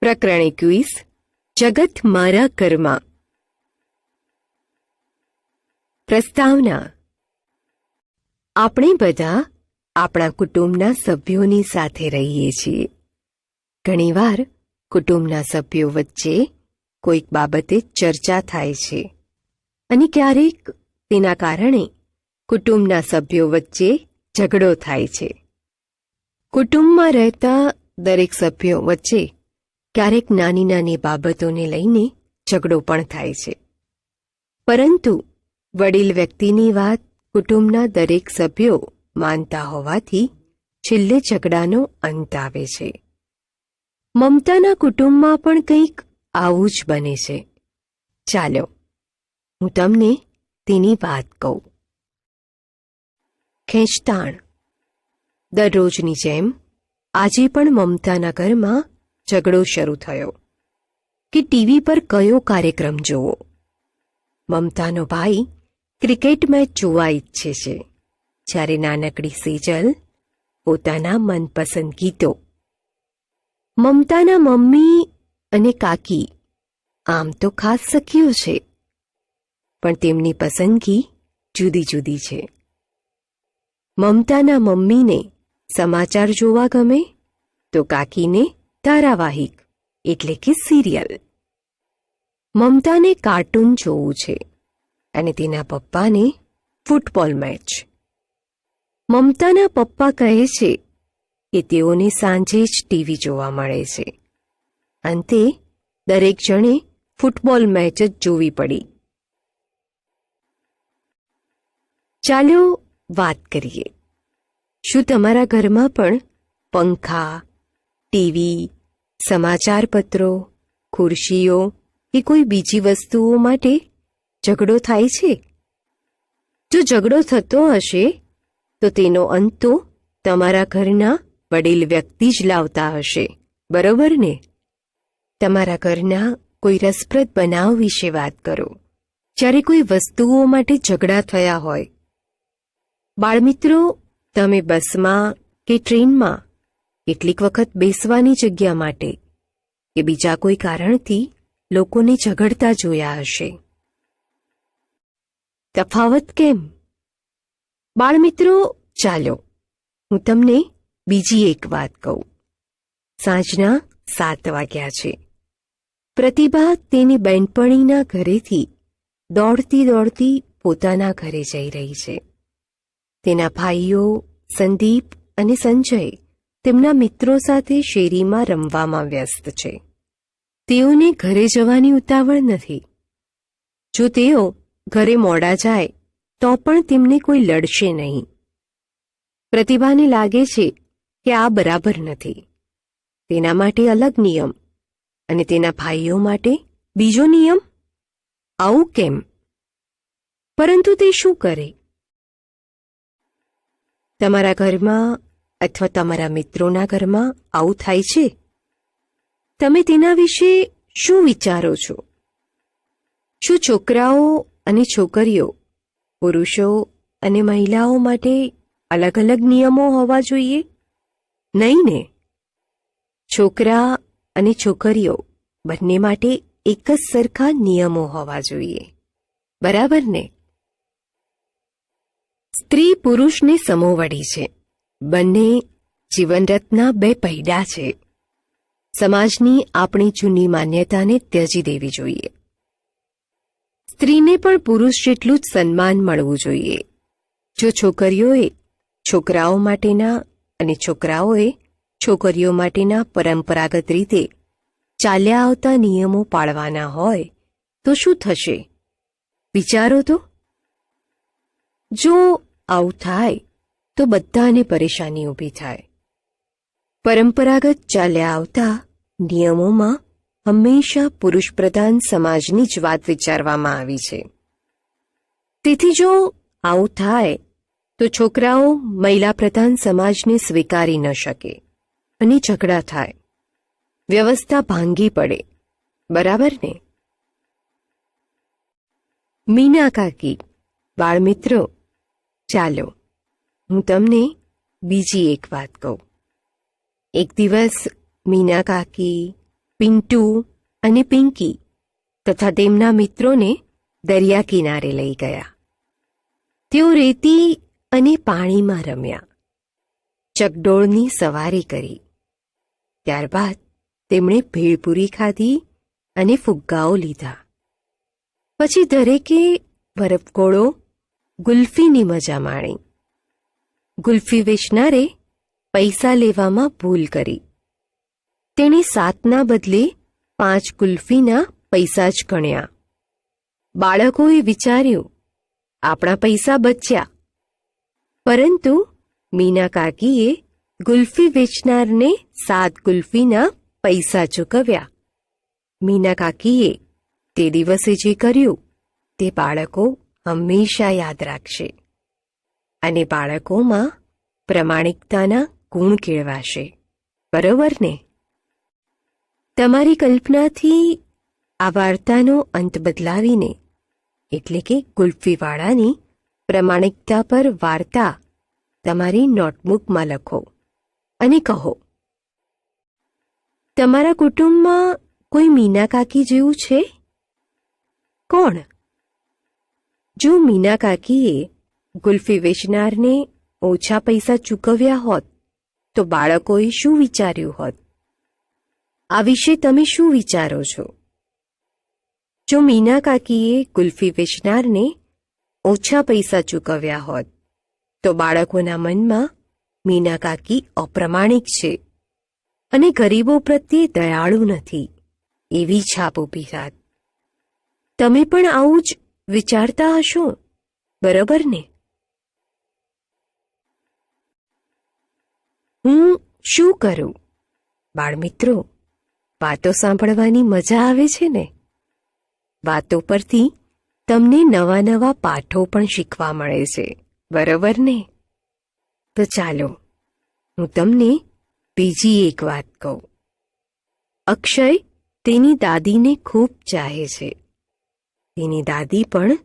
પ્રકરણ 21 જગત મારા ઘરમાં. પ્રસ્તાવના. આપણે બધા આપણા કુટુંબના સભ્યોની સાથે રહીએ છીએ. ઘણીવાર કુટુંબના સભ્યો વચ્ચે કોઈક બાબતે ચર્ચા થાય છે અને ક્યારેક તેના કારણે કુટુંબના સભ્યો વચ્ચે ઝઘડો થાય છે. કુટુંબમાં રહેતા દરેક સભ્યો વચ્ચે ક્યારેક નાની નાની બાબતોને લઈને ઝઘડો પણ થાય છે. પરંતુ વડીલ વ્યક્તિની વાત કુટુંબના દરેક સભ્યો માનતા હોવાથી છેલ્લે ઝઘડાનો અંત આવે છે. મમતાના કુટુંબમાં પણ કંઈક આવું જ બને છે. ચાલો હું તમને તેની વાત કહું. ખેંચતાણ. દરરોજની જેમ આજે પણ મમતાના ઘરમાં ઝઘડો શરૂ થયો કે ટીવી પર કયો કાર્યક્રમ જોવો. મમતાનો ભાઈ ક્રિકેટ મેચ જોવા ઈચ્છે છે, જ્યારે નાનકડી સેજલ પોતાના મનપસંદ ગીતો. મમતાના મમ્મી અને કાકી આમ તો ખાસ સખીઓ છે, પણ તેમની પસંદગી જુદી જુદી છે. મમતાના મમ્મીને સમાચાર જોવા ગમે તો કાકીને ધારાવાહિક એટલે કે સિરિયલ. મમતાને કાર્ટૂન જોવું છે અને તેના પપ્પાને ફૂટબોલ મેચ. મમતાના પપ્પા કહે છે કે તેઓને સાંજે જ ટીવી જોવા મળે છે. અંતે દરેક જણે ફૂટબોલ મેચ જ જોવી પડી. ચાલો વાત કરીએ. શું તમારા ઘરમાં પણ પંખા, ટીવી, સમાચાર પત્રો, ખુરશીઓ કે કોઈ બીજી વસ્તુઓ માટે ઝઘડો થાય છે? જો ઝઘડો થતો હશે તો તેનો અંત તો તમારા ઘરના વડીલ વ્યક્તિ જ લાવતા હશે, બરોબર ને? તમારા ઘરના કોઈ રસપ્રદ બનાવ વિશે વાત કરો જ્યારે કોઈ વસ્તુઓ માટે ઝઘડા થયા હોય. બાળમિત્રો, તમે બસમાં કે ટ્રેનમાં કેટલીક વખત બેસવાની જગ્યા માટે કે બીજા કોઈ કારણથી લોકોને ઝઘડતા જોયા હશે. તફાવત કેમ? બાળમિત્રો, ચાલો હું તમને બીજી એક વાત કહું. સાંજના 7 વાગ્યા છે. પ્રતિભા તેની બહેનપણીના ઘરેથી દોડતી દોડતી પોતાના ઘરે જઈ રહી છે. તેના ભાઈઓ સંદીપ અને સંજય તેમના મિત્રો સાથે શેરીમાં રમવામાં વ્યસ્ત છે. તેઓને ઘરે જવાની ઉતાવળ નથી. જો તેઓ ઘરે મોડા જાય તો પણ તેમને કોઈ લડશે નહીં. પ્રતિભાને લાગે છે કે આ બરાબર નથી. તેના માટે અલગ નિયમ અને તેના ભાઈઓ માટે બીજો નિયમ. આવું કેમ? પરંતુ તે શું કરે? તમારા ઘરમાં અથવા તમારા મિત્રોના ઘરમાં આવું થાય છે? તમે તેના વિશે શું વિચારો છો? શું છોકરાઓ અને છોકરીઓ, પુરુષો અને મહિલાઓ માટે અલગ અલગ નિયમો હોવા જોઈએ? નહીં ને? છોકરા અને છોકરીઓ બંને માટે એક જ સરખા નિયમો હોવા જોઈએ, બરાબર ને? સ્ત્રી પુરુષને સમોવડી છે. બંને જીવનરથના 2 પૈડા છે. સમાજની આપણી જૂની માન્યતાને ત્યજી દેવી જોઈએ. સ્ત્રીને પણ પુરુષ જેટલું જ સન્માન મળવું જોઈએ. જો છોકરીઓએ છોકરાઓ માટેના અને છોકરાઓએ છોકરીઓ માટેના પરંપરાગત રીતે ચાલ્યા આવતા નિયમો પાળવાના હોય તો શું થશે? વિચારો તો. જો આવું થાય તો બધાને પરેશાની ઊભી થાય. પરંપરાગત ચાલ્યા આવતા નિયમોમાં હંમેશા પુરુષ પ્રધાન સમાજની જ વાત વિચારવામાં આવી છે. તેથી જો આવું થાય તો છોકરાઓ મહિલા પ્રધાન સમાજને સ્વીકારી ન શકે અને ઝઘડા થાય. વ્યવસ્થા ભાંગી પડે, બરાબર ને? મીના કાકી. બાળમિત્રો, ચાલો હું તમને બીજી એક વાત કહું. એક દિવસ મીના કાકી, પિન્ટુ અને પિંકી તથા તેમના મિત્રોને દરિયા કિનારે લઈ ગયા. તેઓ રેતી અને પાણીમાં રમ્યા, ચકડોળની સવારી કરી. ત્યારબાદ તેમણે ભેળપૂરી ખાધી અને ફુગ્ગાઓ લીધા. પછી દરેકે બરફગોળો, ગુલ્ફીની મજા માણી. ગુલ્ફી વેચનારે પૈસા લેવામાં ભૂલ કરી. તેણે 7ના બદલે 5 ગુલ્ફીના પૈસા જ ગણ્યા. બાળકોએ વિચાર્યું, આપણા પૈસા બચ્યા. પરંતુ મીના કાકીએ ગુલ્ફી વેચનારને 7 ગુલ્ફીના પૈસા ચૂકવ્યા. મીના કાકીએ તે દિવસે જે કર્યું તે બાળકો હંમેશા યાદ રાખશે અને બાળકોમાં પ્રમાણિકતાના ગુણ કેળવાશે. બરોબર ને? તમારી કલ્પનાથી આ વાર્તાનો અંત બદલાવીને, એટલે કે ગુલ્ફીવાળાની પ્રમાણિકતા પર વાર્તા તમારી નોટબુકમાં લખો અને કહો, તમારા કુટુંબમાં કોઈ મીના કાકી જેવું છે? કોણ? જો મીના કાકીએ ગુલ્ફી વેચનારને ઓછા પૈસા ચૂકવ્યા હોત તો બાળકોએ શું વિચાર્યું હોત? આ વિશે તમે શું વિચારો છો? જો મીના કાકીએ ગુલ્ફી વેચનારને ઓછા પૈસા ચૂકવ્યા હોત તો બાળકોના મનમાં મીના કાકી અપ્રમાણિક છે અને ગરીબો પ્રત્યે દયાળુ નથી એવી છાપ ઊભી થાત. તમે પણ આવું જ વિચારતા હશો, બરોબર ને? હું શું કરું? બાળમિત્રો, વાતો સાંભળવાની મજા આવે છે ને? વાતો પરથી તમને નવા નવા પાઠો પણ શીખવા મળે છે, બરોબર ને? તો ચાલો હું તમને બીજી એક વાત કહું. અક્ષય તેની દાદીને ખૂબ ચાહે છે. તેની દાદી પણ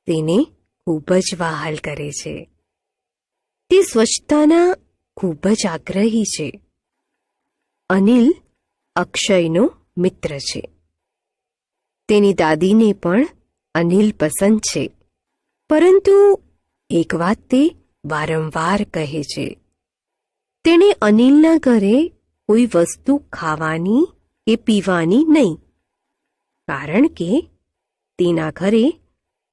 તેને ખૂબ જ વહાલ કરે છે. તે સ્વચ્છતાના ખૂબ જ આગ્રહી છે. અનિલ અક્ષયનો મિત્ર છે. તેની દાદીને પણ અનિલ પસંદ છે. પરંતુ એક વાત તે વારંવાર કહે છે. તેણે અનિલના ઘરે કોઈ વસ્તુ ખાવાની કે પીવાની નહીં, કારણ કે તેના ઘરે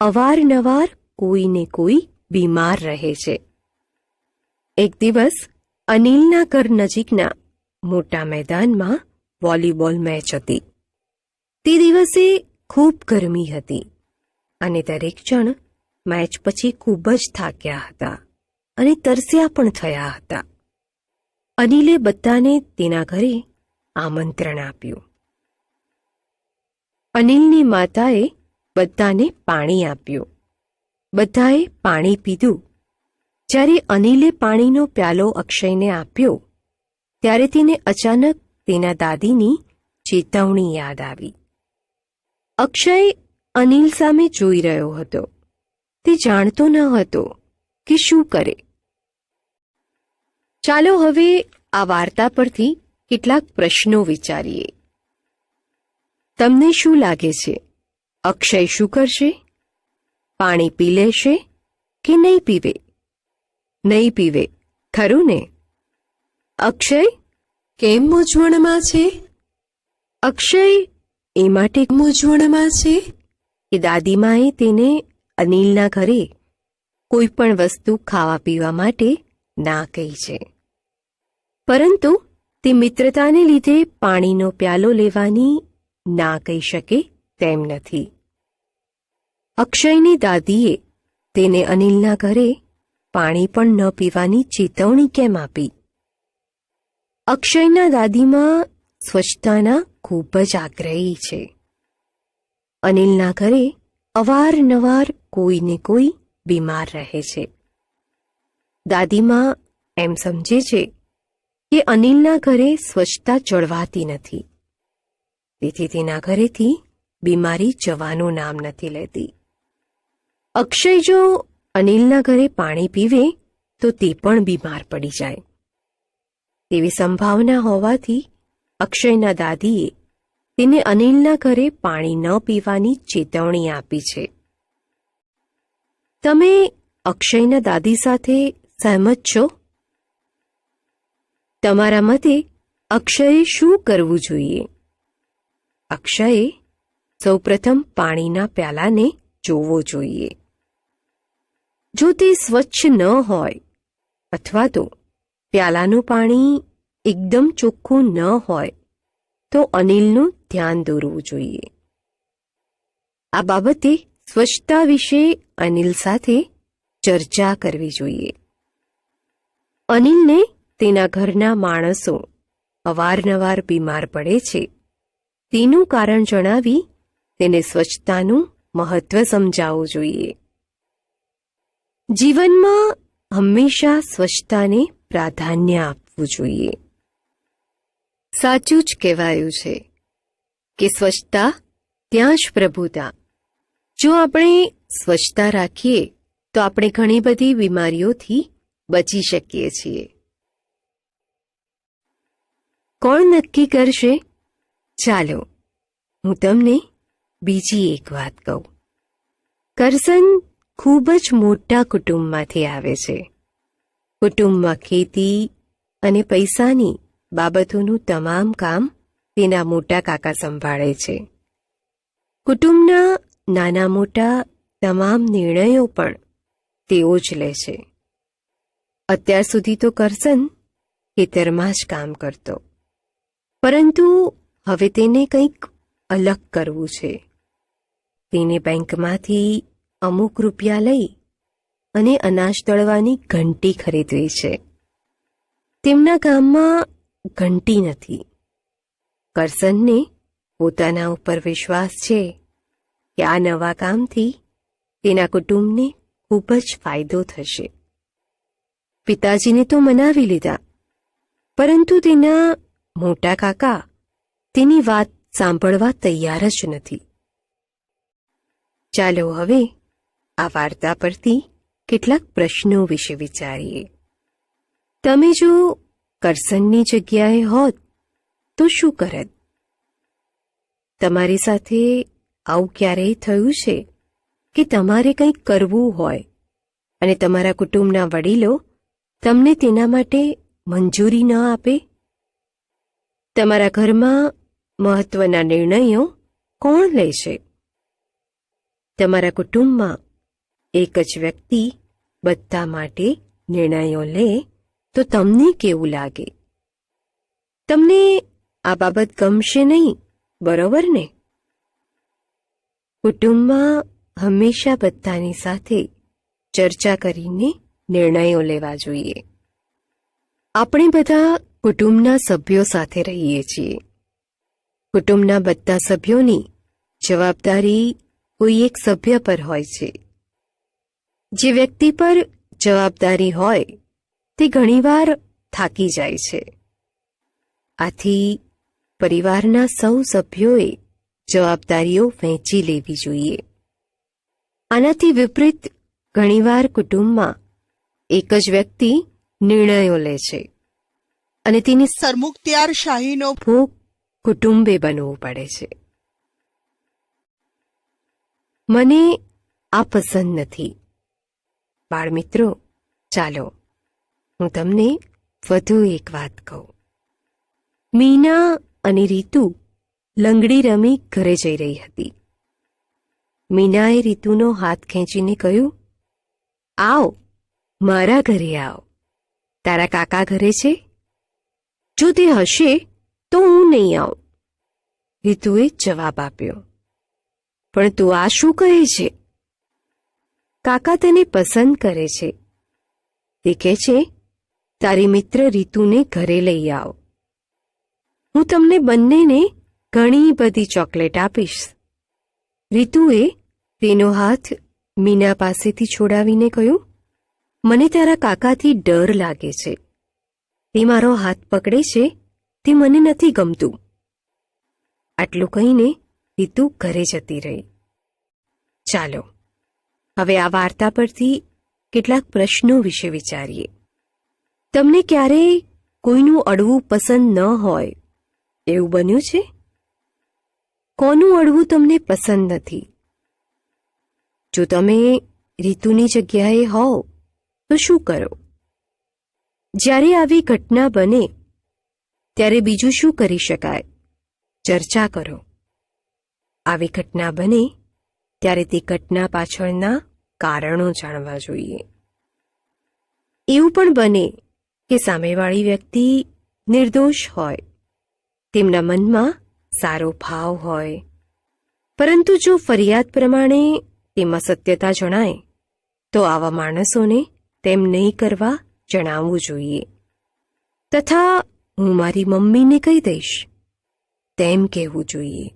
અવારનવાર કોઈને કોઈ બીમાર રહે છે. એક દિવસ અનિલના ઘર નજીકના મોટા મેદાનમાં વોલીબોલ મેચ હતી. તે દિવસે ખૂબ ગરમી હતી અને દરેક જણ મેચ પછી ખૂબ જ થાક્યા હતા અને તરસ્યા પણ થયા હતા. અનિલે બધાને તેના ઘરે આમંત્રણ આપ્યું. અનિલની માતાએ બધાને પાણી આપ્યું. બધાએ પાણી પીધું. જ્યારે અનિલે પાણીનો પ્યાલો અક્ષયને આપ્યો ત્યારે તેને અચાનક તેના દાદીની ચેતવણી યાદ આવી. અક્ષય અનિલ સામે જોઈ રહ્યો હતો. તે જાણતો ન હતો કે શું કરે. ચાલો હવે આ વાર્તા પરથી કેટલાક પ્રશ્નો વિચારીએ. તમને શું લાગે છે? અક્ષય શું કરશે? પાણી પી લેશે કે નહીં પીવે? નહીં પીવે, ખરું ને? અક્ષય કેમ મૂંઝવણમાં છે? અક્ષય એ માટે મૂંઝવણમાં છે કે દાદીમાએ તેને અનિલના ઘરે કોઈ પણ વસ્તુ ખાવા પીવા માટે ના કહી છે. પરંતુ તે મિત્રતાને લીધે પાણીનો પ્યાલો લેવાની ના કહી શકે તેમ નથી. અક્ષયની દાદીએ તેને અનિલના ઘરે પાણી પણ ન પીવાની ચેતવણી કેમ આપી? અક્ષયના દાદીમાં સ્વચ્છતાના ખૂબ જ આગ્રહી છે. અનિલના ઘરે અવારનવાર કોઈને કોઈ બીમાર રહે છે. દાદીમાં એમ સમજે છે કે અનિલના ઘરે સ્વચ્છતા જળવાતી નથી, તેથી તેના ઘરેથી બીમારી જવાનું નામ નથી લેતી. અક્ષય જો અનિલના ઘરે પાણી પીવે તો તે પણ બીમાર પડી જાય તેવી સંભાવના હોવાથી અક્ષયના દાદીએ તેને અનિલના ઘરે પાણી ન પીવાની ચેતવણી આપી છે. તમે અક્ષયના દાદી સાથે સહેમત છો? તમારા મતે અક્ષયે શું કરવું જોઈએ? અક્ષયે સૌપ્રથમ પાણીના પ્યાલાને જોવો જોઈએ. જો તે સ્વચ્છ ન હોય અથવા તો પ્યાલાનું પાણી એકદમ ચોખ્ખું ન હોય તો અનિલનું ધ્યાન દોરવું જોઈએ. આ બાબતે સ્વચ્છતા વિશે અનિલ સાથે ચર્ચા કરવી જોઈએ. અનિલને તેના ઘરના માણસો અવારનવાર બીમાર પડે છે તેનું કારણ જણાવી તેને સ્વચ્છતાનું મહત્વ સમજાવવું જોઈએ. જીવનમાં હંમેશા સ્વચ્છતાને પ્રાધાન્ય આપવું જોઈએ. સાચું જ કહેવાયું છે કે સ્વચ્છતા ત્યાં જ પ્રભુતા. જો આપણે સ્વચ્છતા રાખીએ તો આપણે ઘણી બધી બીમારીઓથી બચી શકીએ છીએ. કોણ નક્કી કરશે? ચાલો હું તમને બીજી એક વાત કહું. કરસન ખૂબ જ મોટા કુટુંબમાંથી આવે છે. કુટુંબમાં ખેતી અને પૈસાની બાબતોનું તમામ કામ તેના મોટા કાકા સંભાળે છે. કુટુંબના નાના મોટા તમામ નિર્ણયો પણ તેઓ જ લે છે. અત્યાર સુધી તો કરસન ખેતરમાં જ કામ કરતો, પરંતુ હવે તેને કંઈક અલગ કરવું છે. તેને બેંકમાંથી અમુક રૂપિયા લઈ અને અનાજ દળવાની ઘંટી ખરીદવી છે. તેમના ગામમાં ઘંટી નથી. કરસનને પોતાના ઉપર વિશ્વાસ છે કે આ નવા કામથી તેના કુટુંબને ખૂબ જ ફાયદો થશે. પિતાજીને તો મનાવી લીધા, પરંતુ તેના મોટા કાકા તેની વાત સાંભળવા તૈયાર જ નથી. ચાલો હવે આ વાર્તા પરથી કેટલાક પ્રશ્નો વિશે વિચારીએ. તમે જો કરસનની જગ્યાએ હોત તો શું કરત? તમારી સાથે આવું ક્યારેય થયું છે કે તમારે કંઈક કરવું હોય અને તમારા કુટુંબના વડીલો તમને તેના માટે મંજૂરી ન આપે? તમારા ઘરમાં મહત્વના નિર્ણયો કોણ લે છે? તમારા કુટુંબમાં એક જ વ્યક્તિ બધા માટે નિર્ણયો લે તો તમને કેવું લાગે? તમને આ બાબત ગમશે નહીં, બરોબર ને? કુટુંબમાં હંમેશા બધાની સાથે ચર્ચા કરીને નિર્ણયો લેવા જોઈએ. આપણે બધા કુટુંબના સભ્યો સાથે રહીએ છીએ. કુટુંબના બધા સભ્યોની જવાબદારી કોઈ એક સભ્ય પર હોય છે. જે વ્યક્તિ પર જવાબદારી હોય તે ઘણીવાર થાકી જાય છે. આથી પરિવારના સૌ સભ્યોએ જવાબદારીઓ વહેંચી લેવી જોઈએ. આનાથી વિપરીત ઘણીવાર કુટુંબમાં એક જ વ્યક્તિ નિર્ણયો લે છે અને તેની સરમુખત્યારશાહીનો ભોગ કુટુંબે બનવું પડે છે. મને આ પસંદ નથી. બાળમિત્રો, ચાલો હું તમને વધુ એક વાત કહું. મીના અને રીતુ લંગડી રમી ઘરે જઈ રહી હતી. મીનાએ રીતુનો હાથ ખેંચીને કહ્યું, આવ, મારા ઘરે આવ. તારા કાકા ઘરે છે? જો તે હશે તો હું નહીં આવું. રીતુએ જવાબ આપ્યો, પણ તું આ શું કહે છે? કાકા તને પસંદ કરે છે. તે કહે છે તારી મિત્ર રીતુને ઘરે લઈ આવ. હું તમને બંનેને ઘણી બધી ચોકલેટ આપીશ. રીતુએ તેનો હાથ મીના પાસેથી છોડાવીને કહ્યું, મને તારા કાકાથી ડર લાગે છે. તે મારો હાથ પકડે છે તે મને નથી ગમતું. આટલું કહીને રીતુ ઘરે જતી રહી. ચાલો હવે આ વાર્તા પરથી કેટલાક પ્રશ્નો વિશે વિચારીએ. તમને ક્યારેય કોઈનું અડવું પસંદ ન હોય એવું બન્યું છે? કોનું અડવું તમને પસંદ નથી? જો તમે રીતુની જગ્યાએ હોવ તો શું કરો? જ્યારે આવી ઘટના બને ત્યારે બીજું શું કરી શકાય? ચર્ચા કરો. આવી ઘટના બને ત્યારે તે ઘટના પાછળના કારણો જાણવા જોઈએ. એવું પણ બને કે સામેવાળી વ્યક્તિ નિર્દોષ હોય, તેમના મનમાં સારો ભાવ હોય, પરંતુ જો ફરિયાદ પ્રમાણે તેમાં સત્યતા જણાય તો આવા માણસોને તેમ નહીં કરવા જણાવવું જોઈએ, તથા હું મારી મમ્મીને કહી દઈશ તેમ કહેવું જોઈએ.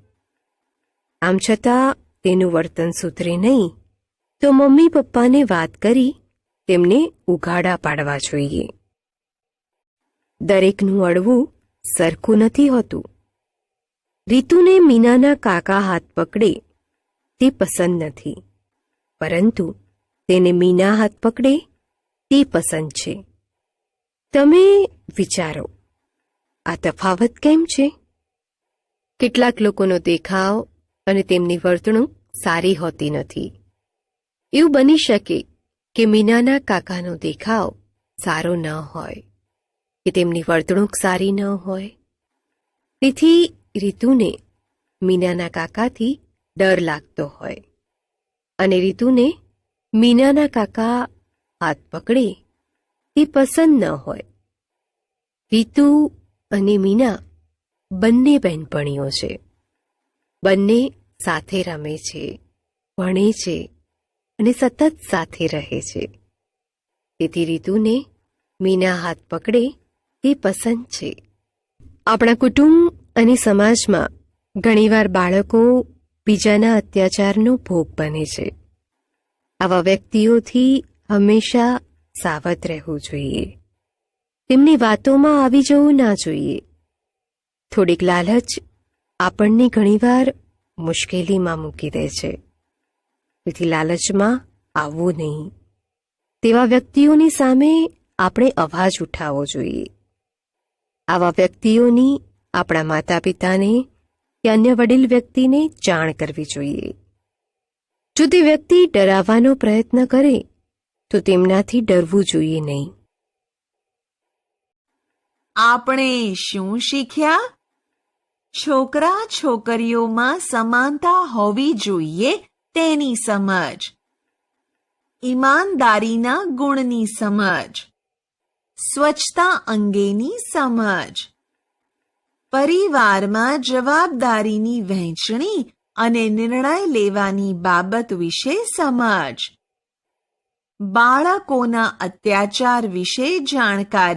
આમ છતાં તેનું વર્તન સુધરે નહીં તો મમ્મી પપ્પાને વાત કરી તેમને ઉઘાડા પાડવા જોઈએ. દરેકનું અડવું સરખું નથી હોતું. રીતુને મીનાના કાકા હાથ પકડે તે પસંદ નથી, પરંતુ તેને મીના હાથ પકડે તે પસંદ છે. તમે વિચારો, આ તફાવત કેમ છે? કેટલાક લોકોનો દેખાવ અને તેમની વર્તણૂક સારી હોતી નથી. એવું બની શકે કે મીનાના કાકાનો દેખાવ સારો ન હોય કે તેમની વર્તણૂક સારી ન હોય. તેથી રીતુને મીનાના કાકાથી ડર લાગતો હોય અને રીતુને મીનાના કાકા હાથ પકડે તે પસંદ ન હોય. રીતુ અને મીના બંને બહેનપણીઓ છે. બંને સાથે રમે છે, ભણે છે અને સતત સાથે રહે છે. તેથી રીતુને મીના હાથ પકડે તે પસંદ છે. આપણા કુટુંબ અને સમાજમાં ઘણીવાર બાળકો બીજાના અત્યાચારનો ભોગ બને છે. આવા વ્યક્તિઓથી હંમેશા સાવધ રહેવું જોઈએ. તેમની વાતોમાં આવી જવું ના જોઈએ. થોડીક લાલચ આપણને ઘણીવાર મુશ્કેલીમાં મૂકી દે છે. તેથી લાલચમાં આવવું નહીં. તેવા વ્યક્તિઓની સામે આપણે અવાજ ઉઠાવવો જોઈએ. આવા વ્યક્તિઓની આપણા માતા પિતાને કે અન્ય વડીલ વ્યક્તિને જાણ કરવી જોઈએ. જો તે વ્યક્તિ ડરાવવાનો પ્રયત્ન કરે તો તેમનાથી ડરવું જોઈએ નહીં. આપણે શું શીખ્યા? છોકરા છોકરીઓમાં સમાનતા હોવી જોઈએ તેની સમજ, ઈમાનદારીના ગુણની સમજ, સ્વચ્છતા અંગેની સમજ, પરિવારમાં જવાબદારીની વહેંચણી અને નિર્ણય લેવાની બાબત વિશે સમજ, બાળકોના અત્યાચાર વિશે જાણકારી.